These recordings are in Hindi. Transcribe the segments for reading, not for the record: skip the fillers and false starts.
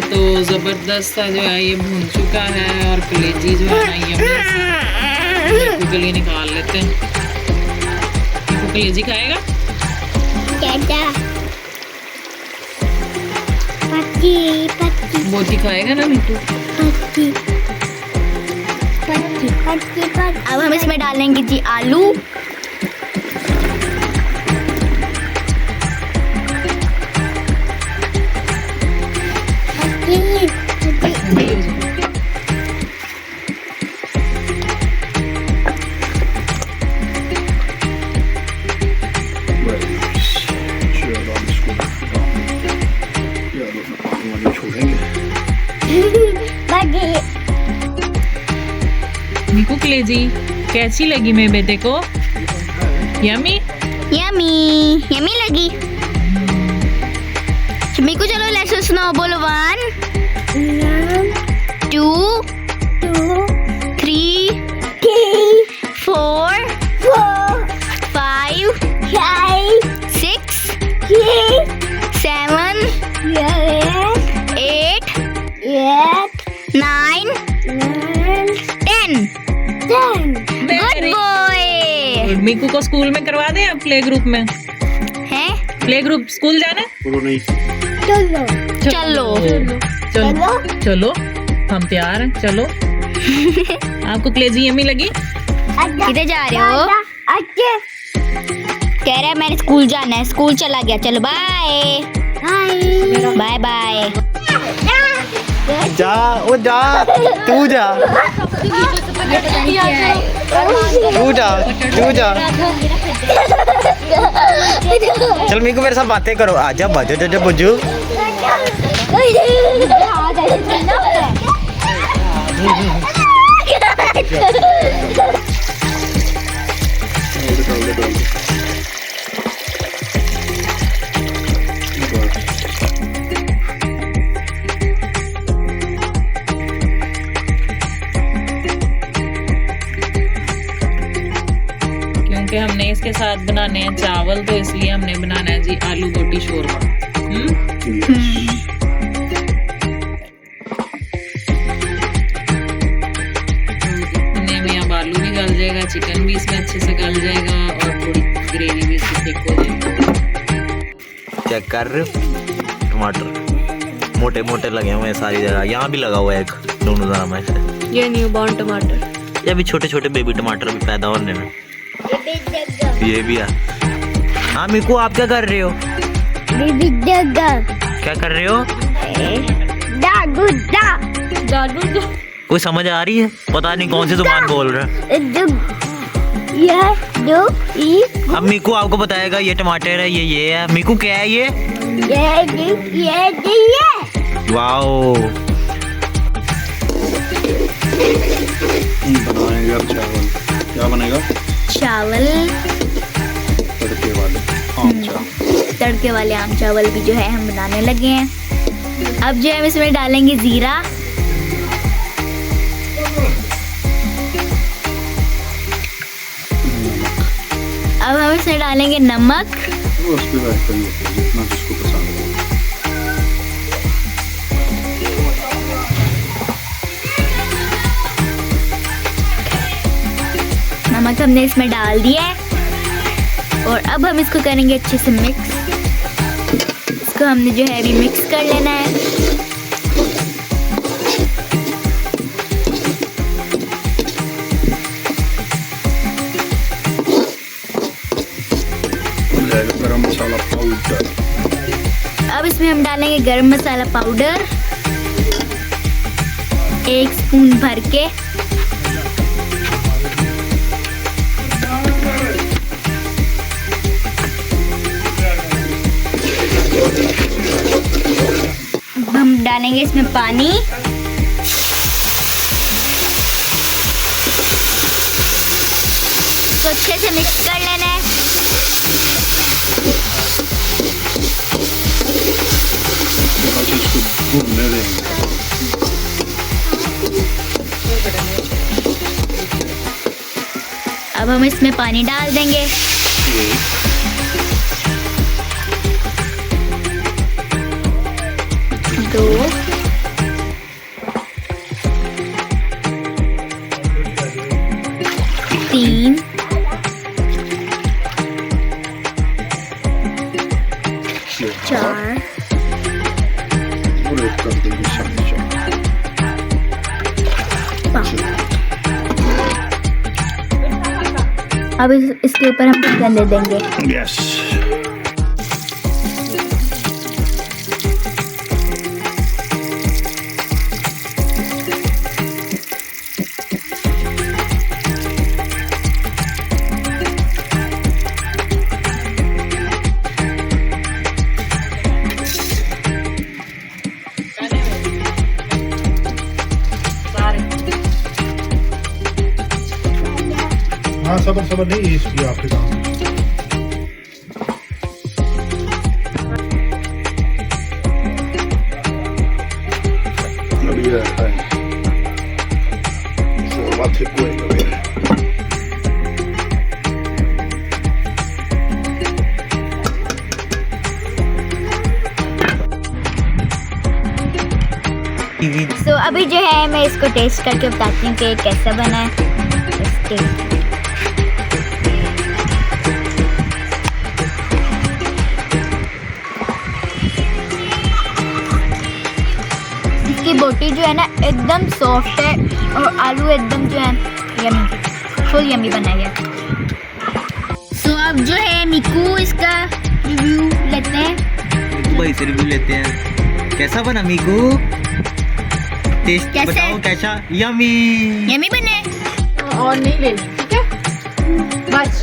तो ज़बरदस्त सा जो है ये भून चुका है और कलेजी जो है ना ये के लिए निकाल लेते हैं। तो कलेजी खाएगा? बोती खाएगा ना मीठू? अब हम इसमें डालेंगे जी आलू। मीकू कलेजी कैसी लगी मेरे बेटे को? यमी यमी यमी लगी। मीकू चलो लेसन सुनाओ, बोलो 1 2 3 4 5 6 7 8 9 10 गुड बॉय। मीकू को स्कूल में करवा दें आप प्ले ग्रुप में? है प्ले ग्रुप स्कूल जाना है? चलो चलो हम तैयार हैं, चलो। आपको कलेजी यम्मी लगी? किधर जा रहे हो? कह रहा है मैंने स्कूल जाना है, स्कूल चला गया। चलो बाय बाय बाय। जा वो जा, तू जा तू जा। चल मीकू मेरे साथ बातें करो, आजा बाजू बुजू। क्योंकि हमने इसके साथ बनाने हैं चावल, तो इसलिए हमने बनाना है जी आलू गोटी शोरबा। इतने में अब आलू भी गल जाएगा, चिकन भी इसमें अच्छे से गल जाएगा और थोड़ी ग्रेवी भी इसमें थिक हो जाएगी। चेक कर रहे हो, टमाटर मोटे मोटे लगे हुए हैं सारी जगह। यहाँ भी लगा हुआ है एक, दोनों तरह में से। ये न्यू बॉर्न टमाटर, ये अभी छोटे छोटे बेबी टमाटर भी पैदा होने में। ये भी है। हाँ मीकू आप क्या कर रहे हो? बेबी जग्गा। क्या कर रहे हो? दादू दा दादू कोई समझ आ रही है? पता नहीं कौन सी जुबान बोल रहा है। ये दो ई अब मीकू आपको बताएगा ये टमाटर है, ये है। मीकू क्या है ये? ये वाओ। बनाएगा चावल। क्या बनेगा? चावल, तड़के वाले आम चावल। तड़के वाले आम चावल भी जो है हम बनाने लगे हैं। अब जो है हम इसमें डालेंगे जीरा, अब हम इसमें डालेंगे नमक, वो उस पे बैठ कर होता है जितना जिसको पसंद है। नमक हमने इसमें डाल दिया है और अब हम इसको करेंगे अच्छे से मिक्स। इसको हमने जो है अभी मिक्स कर लेना है। गरम मसाला पाउडर। अब इसमें हम डालेंगे गरम मसाला पाउडर 1 स्पून भर के। हम डालेंगे इसमें पानी। इसको अच्छे से मिक्स कर लेना है। बस इसको भूनने देंगे। अब हम इसमें पानी डाल देंगे। दो, तीन, चार, पूरे कर देंगे चमचा। अब इसके ऊपर हम ढक्कन दे देंगे। यस। हाँ सबर नहीं इसलिए आपके काम। अभी है शोरबा थे कोई लगे। तो अभी जो है मैं इसको टेस्ट करके बताती हूँ कि कैसा बना है। इसकी बोटी जो है ना एकदम सॉफ्ट है और आलू एकदम जो है यमी, फुल यमी बना गया। तो अब जो है मीकू इसका रिव्यू लेते हैं। मीकू भाई से रिव्यू लेते हैं। कैसा बना मीकू? टेस्ट कैसे? बताओ कैसा? यमी। यमी बने। और नहीं लेनी, ठीक है? बस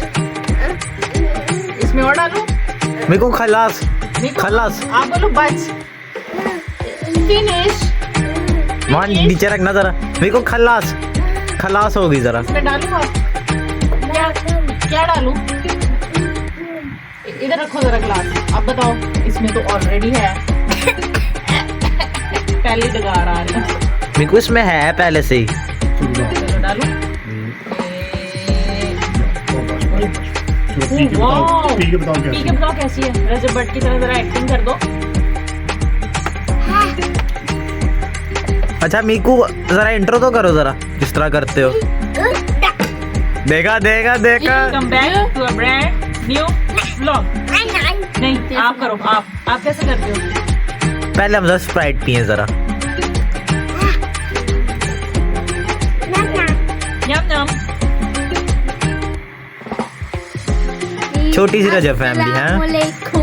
इसमें और डालूं? मीकू खलास। मीकू, खलास। आप बोलो बस। फिनिश। वहाँ नीचे रखना जरा। मीकू खलास। खलास होगी जरा। इसमें डालूं अब? क्या डालूं? इधर रखो जरा ग्लास। अब बताओ, इसमें तो ऑलरेडी है। पहले डगार आ रहा है। मीकू इसमें है पहले से ही। चलो डालूं। वाह, पी के बताओ कैसी ठीक है, बताओ कैसी है। रजब भट्ट की तरह जरा एक्टिंग कर दो। अच्छा मीकू जरा इंट्रो तो करो जरा, किस तरह करते हो। देखा देखा देखा। Welcome back to a brand new vlog। नहीं, आप करो। आप कैसे करते हो? पहले हम जरा स्प्राइट पिए जरा। यम यम। छोटी सी रजब फैमिली है। अस्सलामुअलैकुम।